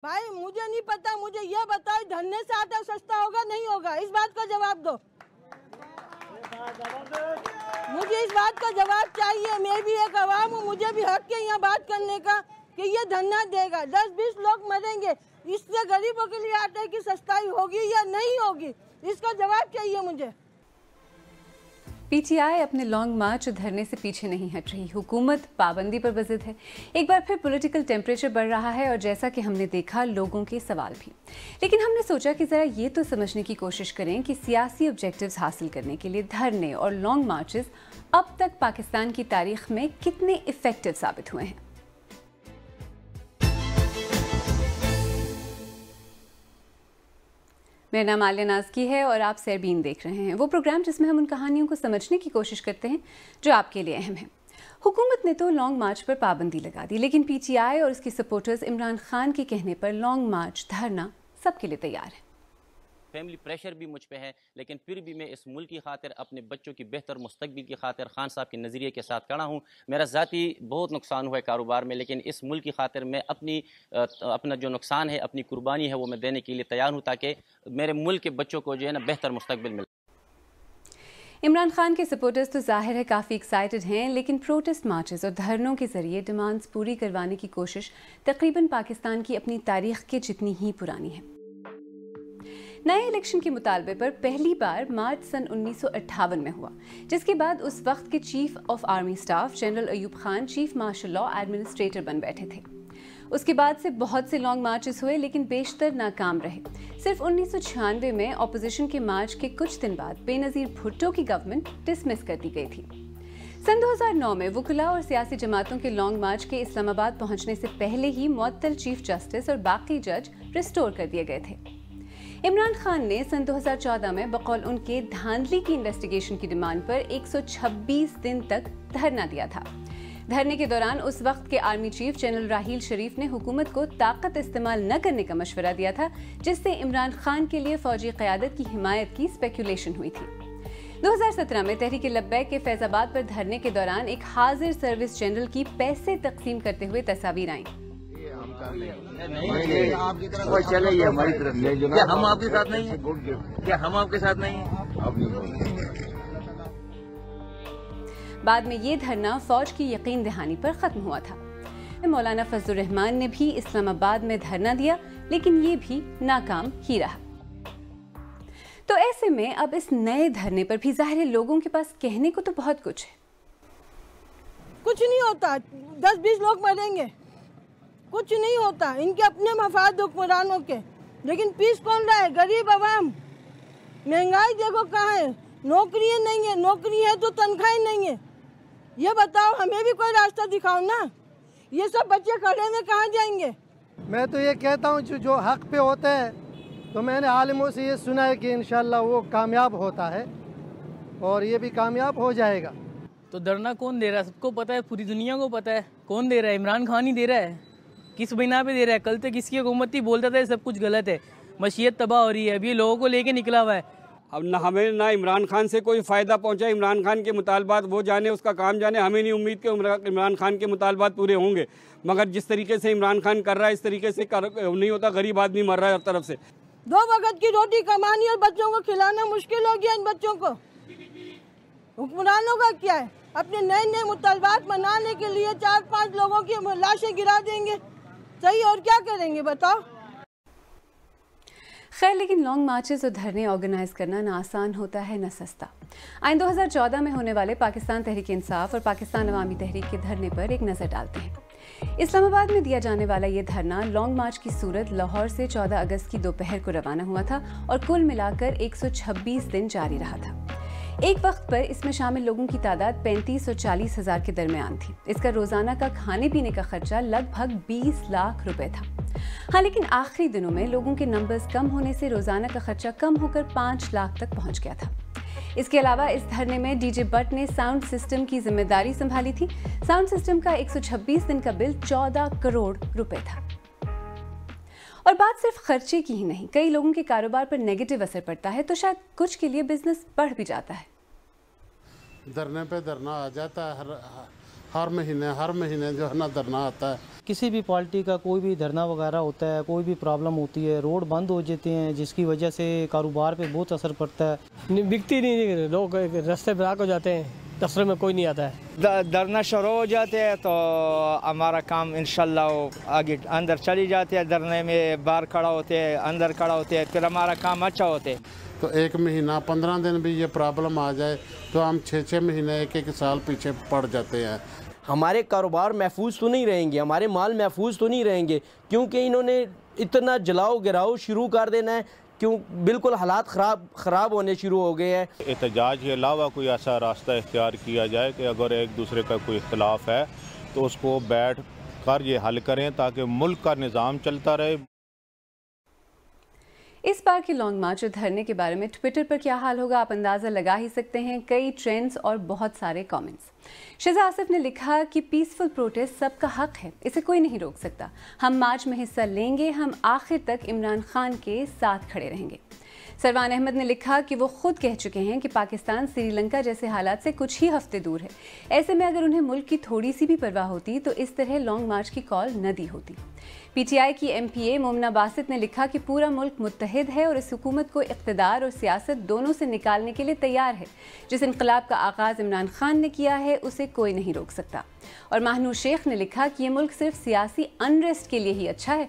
भाई मुझे नहीं पता, मुझे ये बताओ धरने से आटा सस्ता होगा नहीं होगा, इस बात का जवाब दो। मुझे इस बात का जवाब चाहिए। मैं भी एक आवाम हूँ, मुझे भी हक है यहाँ बात करने का कि ये धरना देगा, 10-20 लोग मरेंगे, इससे गरीबों के लिए आटे की सस्ताई होगी या नहीं होगी, इसका जवाब चाहिए मुझे। पीटीआई अपने लॉन्ग मार्च और धरने से पीछे नहीं हट रही। हुकूमत पाबंदी पर बज़िद है। एक बार फिर पॉलिटिकल टेम्परेचर बढ़ रहा है और जैसा कि हमने देखा लोगों के सवाल भी। लेकिन हमने सोचा कि ज़रा ये तो समझने की कोशिश करें कि सियासी ऑब्जेक्टिव्स हासिल करने के लिए धरने और लॉन्ग मार्चेस अब तक पाकिस्तान की तारीख में कितने इफेक्टिव साबित हुए हैं। मेरा नाम आलिया नाज़की है और आप सैरबीन देख रहे हैं, वो प्रोग्राम जिसमें हम उन कहानियों को समझने की कोशिश करते हैं जो आपके लिए अहम है। हुकूमत ने तो लॉन्ग मार्च पर पाबंदी लगा दी, लेकिन पीटीआई और उसके सपोर्टर्स इमरान खान के कहने पर लॉन्ग मार्च धरना सबके लिए तैयार है। फैमिली प्रेशर भी मुझ पे है, लेकिन फिर भी मैं इस मुल्क की खातिर, अपने बच्चों की बेहतर मुस्तकबिल की खातिर खान साहब के नज़रिए के साथ खड़ा हूँ। मेरा ज़ाती बहुत नुकसान हुआ है कारोबार में, लेकिन इस मुल्क की खातिर मैं अपना जो नुकसान है, अपनी कुर्बानी है, वो मैं देने के लिए तैयार हूँ ताकि मेरे मुल्क के बच्चों को जो है ना बेहतर मुस्तकबिल मिले। इमरान खान के सपोर्टर्स तो जाहिर है काफ़ी एक्साइटेड हैं, लेकिन प्रोटेस्ट मार्चेस और धरनों के जरिए डिमांड्स पूरी करवाने की कोशिश तकरीबन पाकिस्तान की अपनी तारीख के जितनी ही पुरानी है। नए इलेक्शन के मुतालबे पर पहली बार मार्च सन 1958 में हुआ, जिसके बाद उस वक्त के chief of army staff general Ayub Khan chief marshal law administrator बन बैठे थे। उसके बाद से बहुत से लॉन्ग मार्चेस हुए, लेकिन बेशतर नाकाम रहे। सिर्फ 1996 में ऑपोजिशन के मार्च के कुछ दिन बाद बेनज़ीर भुट्टो की गवर्नमेंट डिसमिस कर दी गई थी। सन 2009 में वुकला और सियासी जमातों के लॉन्ग मार्च के इस्लामाबाद पहुंचने से पहले ही मुअत्तल चीफ जस्टिस और बाकी जज रिस्टोर कर दिए गए थे। इमरान खान ने सन 2014 में बकौल उनके धांधली की इन्वेस्टिगेशन की डिमांड पर 126 दिन तक धरना दिया था। धरने के दौरान उस वक्त के आर्मी चीफ जनरल राहील शरीफ ने हुकूमत को ताकत इस्तेमाल न करने का मशवरा दिया था, जिससे इमरान खान के लिए फौजी क़यादत की हिमायत की स्पेकुलेशन हुई थी। 2017 में तहरीक लब्बैक के फैजाबाद पर धरने के दौरान एक हाजिर सर्विस जनरल की पैसे तकसीम करते हुए तस्वीर आई। चले ये हमारी तरफ से, क्या हम आपके साथ नहीं हैं? क्या हम आपके साथ नहीं हैं? बाद में ये धरना फौज की यकीन दहानी पर खत्म हुआ था। मौलाना फजलुर रहमान ने भी इस्लामाबाद में धरना दिया, लेकिन ये भी नाकाम ही रहा। तो ऐसे में अब इस नए धरने पर भी जाहिर है लोगों के पास कहने को तो बहुत कुछ है। कुछ नहीं होता, 10-20 लोग मरेंगे, कुछ नहीं होता, इनके अपने मफाद हुक्मरानों के। लेकिन पीस कौन रहा है? गरीब आवाम। महंगाई देखो कहाँ है, नौकरियाँ नहीं है, नौकरी है तो तनख्वाहें नहीं है। ये बताओ, हमें भी कोई रास्ता दिखाओ ना, ये सब बच्चे खड़े में कहाँ जाएंगे? मैं तो ये कहता हूँ जो हक पे होता है, तो मैंने आलिमों से ये सुना है कि इंशाल्लाह वो कामयाब होता है और ये भी कामयाब हो जाएगा। तो धरना कौन दे रहा है? सबको पता है, पूरी दुनिया को पता है कौन दे रहा है। इमरान खान ही दे रहा है। किस बिना पे दे रहा है? कल तक किसकी हुकूमत थी, बोलता था सब कुछ गलत है, मशीयत तबाह हो रही है, अभी लोगों को लेके निकला हुआ है। अब ना हमें ना इमरान खान से कोई फ़ायदा पहुंचा। इमरान खान के मुतालबात वो जाने, उसका काम जाने। हमें नहीं उम्मीद कि इमरान खान के मुतालबात पूरे होंगे, मगर जिस तरीके से इमरान खान कर रहा है इस तरीके से नहीं होता। गरीब आदमी मर रहा है हर तरफ से। 2 वक्त की रोटी कमानी और बच्चों को खिलाना मुश्किल हो गया इन बच्चों को। हुक्मरानों का क्या है? अपने नए नए मुतालबात मनाने के लिए 4-5 लोगों की लाशें गिरा देंगे, सही, और क्या करेंगे बताओ? खैर, लेकिन लॉन्ग मार्चेस और धरने ऑर्गेनाइज करना ना आसान होता है, ना सस्ता। आइन 2014 में होने वाले पाकिस्तान तहरीक इंसाफ और पाकिस्तान अवामी तहरीक के धरने पर एक नज़र डालते हैं। इस्लामाबाद में दिया जाने वाला ये धरना लॉन्ग मार्च की सूरत लाहौर से 14 अगस्त की दोपहर को रवाना हुआ था और कुल मिलाकर 126 दिन जारी रहा था। एक वक्त पर इसमें शामिल लोगों की तादाद 35 और 40 हज़ार के दरमियान थी। इसका रोज़ाना का खाने पीने का खर्चा लगभग 20 लाख रुपए था। हाँ, लेकिन आखिरी दिनों में लोगों के नंबर्स कम होने से रोज़ाना का खर्चा कम होकर 5 लाख तक पहुंच गया था। इसके अलावा इस धरने में डीजे बट ने साउंड सिस्टम की जिम्मेदारी संभाली थी। साउंड सिस्टम का 126 दिन का बिल 14 करोड़ रुपए था। और बात सिर्फ खर्चे की ही नहीं, कई लोगों के कारोबार पर नेगेटिव असर पड़ता है, तो शायद कुछ के लिए बिजनेस बढ़ भी जाता है। धरने पे धरना आ जाता है, हर महीने जो है ना धरना आता है। किसी भी पार्टी का कोई भी धरना वगैरह होता है, कोई भी प्रॉब्लम होती है, रोड बंद हो जाते हैं, जिसकी वजह से कारोबार पे बहुत असर पड़ता है। बिकती नहीं, लोग रास्ते ब्लॉक हो जाते हैं, दफ्तर में कोई नहीं आता है। धरना शुरू हो जाते हैं तो हमारा काम इंशाल्लाह आगे अंदर चली जाते हैं, धरने में बाहर खड़ा होते हैं, अंदर खड़ा होते हैं, फिर हमारा काम अच्छा होता है। तो 1 महीना 15 दिन भी ये प्रॉब्लम आ जाए तो हम 6-6 महीने 1-1 साल पीछे पड़ जाते हैं। हमारे कारोबार महफूज तो नहीं रहेंगे, हमारे माल महफूज तो नहीं रहेंगे, क्योंकि इन्होंने इतना जलाओ गिराओ शुरू कर देना है, क्यों बिल्कुल हालात ख़राब होने शुरू हो गए हैं। एहतजाज के अलावा कोई ऐसा रास्ता इख्तियार किया जाए कि अगर एक दूसरे का कोई इख्तलाफ है तो उसको बैठ कर ये हल करें ताकि मुल्क का निज़ाम चलता रहे। इस बार के लॉन्ग मार्च और धरने के बारे में ट्विटर पर क्या हाल होगा आप अंदाज़ा लगा ही सकते हैं। कई ट्रेंड्स और बहुत सारे कमेंट्स। शिजा आसिफ ने लिखा कि पीसफुल प्रोटेस्ट सबका हक है, इसे कोई नहीं रोक सकता। हम मार्च में हिस्सा लेंगे, हम आखिर तक इमरान खान के साथ खड़े रहेंगे। सरवान अहमद ने लिखा कि वो खुद कह चुके हैं कि पाकिस्तान श्रीलंका जैसे हालात से कुछ ही हफ्ते दूर है। ऐसे में अगर उन्हें मुल्क की थोड़ी सी भी परवाह होती तो इस तरह लॉन्ग मार्च की कॉल न दी होती। पीटीआई की एमपीए मोमना बासित ने लिखा कि पूरा मुल्क मुत्तहिद है और इस हुकूमत को इक़्तिदार और सियासत दोनों से निकालने के लिए तैयार है। जिस इनकलाब का आगाज़ इमरान खान ने किया है उसे कोई नहीं रोक सकता। और महनूर शेख ने लिखा कि यह मुल्क सिर्फ सियासी अनरेस्ट के लिए ही अच्छा है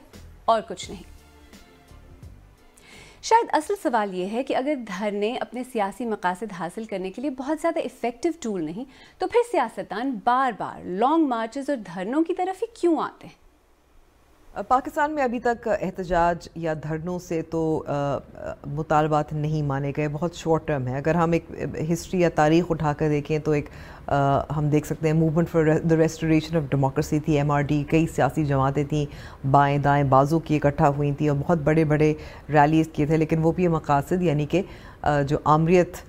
और कुछ नहीं। शायद असल सवाल ये है कि अगर धरने अपने सियासी मकासद हासिल करने के लिए बहुत ज़्यादा इफ़ेक्टिव टूल नहीं तो फिर सियासतदान बार बार लॉन्ग मार्चेस और धरनों की तरफ ही क्यों आते हैं? पाकिस्तान में अभी तक एहतजाज या धरनों से तो मुतालबात नहीं माने गए, बहुत शॉर्ट टर्म है। अगर हम एक हिस्ट्री या तारीख़ उठा कर देखें तो एक हम देख सकते हैं movement for the restoration of democracy थी, MRD। कई सियासी जमातें थीं, बाएं दाएं बाजू की इकट्ठा हुई थी और बहुत बड़े बड़े रैलीज़ किए थे, लेकिन वो भी मकासद यानी कि जो आमरीत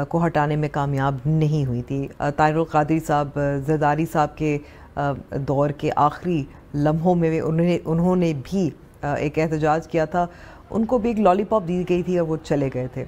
को हटाने में कामयाब नहीं हुई थी। ताहिरुल क़ादरी साहब ज़रदारी साहब के दौर के आखिरी लम्हों में उन्होंने भी एक एहतजाज किया था, उनको भी एक लॉलीपॉप दी गई थी और वो चले गए थे।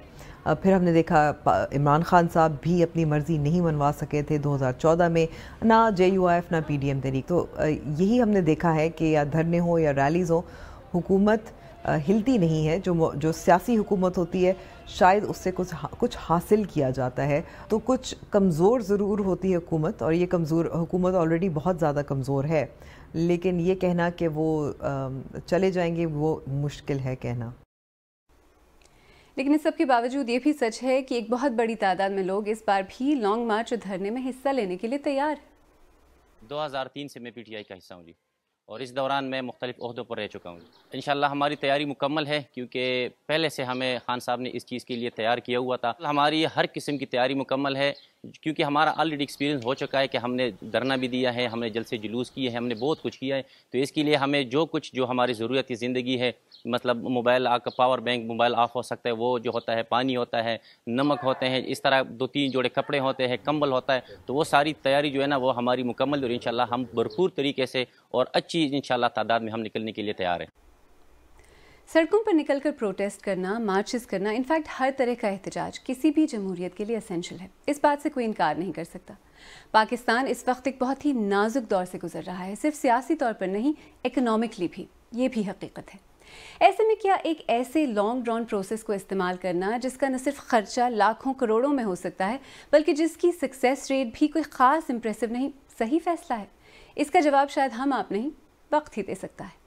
फिर हमने देखा इमरान खान साहब भी अपनी मर्ज़ी नहीं मनवा सके थे 2014 में, ना JUIF ना PDM तहरीक। तो यही हमने देखा है कि या धरने हो या रैलीज़ हो, हुकूमत हिलती नहीं है। जो सियासी हुकूमत होती है शायद उससे कुछ हासिल किया जाता है, तो कुछ कमज़ोर ज़रूर होती है हुकूमत, और ये कमज़ोर हुकूमत ऑलरेडी बहुत ज़्यादा कमज़ोर है। लेकिन ये कहना कि वो चले जाएंगे वो मुश्किल है कहना। लेकिन इस सब के बावजूद ये भी सच है कि एक बहुत बड़ी तादाद में लोग इस बार भी लॉन्ग मार्च और धरने में हिस्सा लेने के लिए तैयार हैं। 2003 से मैं PTI का हिस्सा हूँ जी, और इस दौरान मैं मुख्तलिफ ओहदों पर रह चुका हूँ। इंशाल्लाह हमारी तैयारी मुकम्मल है, क्योंकि पहले से हमें खान साहब ने इस चीज़ के लिए तैयार किया हुआ था। हमारी हर किस्म की तैयारी मुकम्मल है, क्योंकि हमारा ऑलरेडी एक्सपीरियंस हो चुका है कि हमने धरना भी दिया है, हमने जलसे जुलूस किए हैं, हमने बहुत कुछ किया है। तो इसके लिए हमें जो हमारी ज़रूरत की ज़िंदगी है, मतलब मोबाइल आपका पावर बैंक मोबाइल ऑफ हो सकता है, वो जो होता है, पानी होता है, नमक होते हैं, इस तरह 2-3 जोड़े कपड़े होते हैं, कंबल होता है, तो वो सारी तैयारी जो है ना वो हमारी मुकम्मल, और इंशाल्लाह हम भरपूर तरीके से और अच्छी इंशाल्लाह तादाद में हम निकलने के लिए तैयार हैं। सड़कों पर निकलकर प्रोटेस्ट करना, मार्चेस करना, इनफैक्ट हर तरह का एहतजाज किसी भी जमहूरियत के लिए एसेंशियल है। इस बात से कोई इनकार नहीं कर सकता। पाकिस्तान इस वक्त एक बहुत ही नाजुक दौर से गुजर रहा है, सिर्फ सियासी तौर पर नहीं, इकोनॉमिकली भी। ये भी हकीकत है। ऐसे में क्या एक ऐसे लॉन्ग ड्रॉन प्रोसेस को इस्तेमाल करना जिसका न सिर्फ खर्चा लाखों करोड़ों में हो सकता है, बल्कि जिसकी सक्सेस रेट भी कोई ख़ास इंप्रेसिव नहीं, सही फैसला है? इसका जवाब शायद हम आप नहीं, वक्त ही दे सकता है।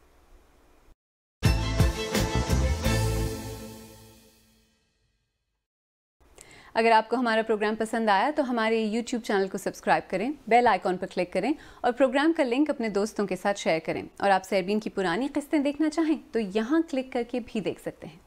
अगर आपको हमारा प्रोग्राम पसंद आया तो हमारे YouTube चैनल को सब्सक्राइब करें, बेल आइकॉन पर क्लिक करें और प्रोग्राम का लिंक अपने दोस्तों के साथ शेयर करें। और आप सरबीन की पुरानी किस्तें देखना चाहें तो यहाँ क्लिक करके भी देख सकते हैं।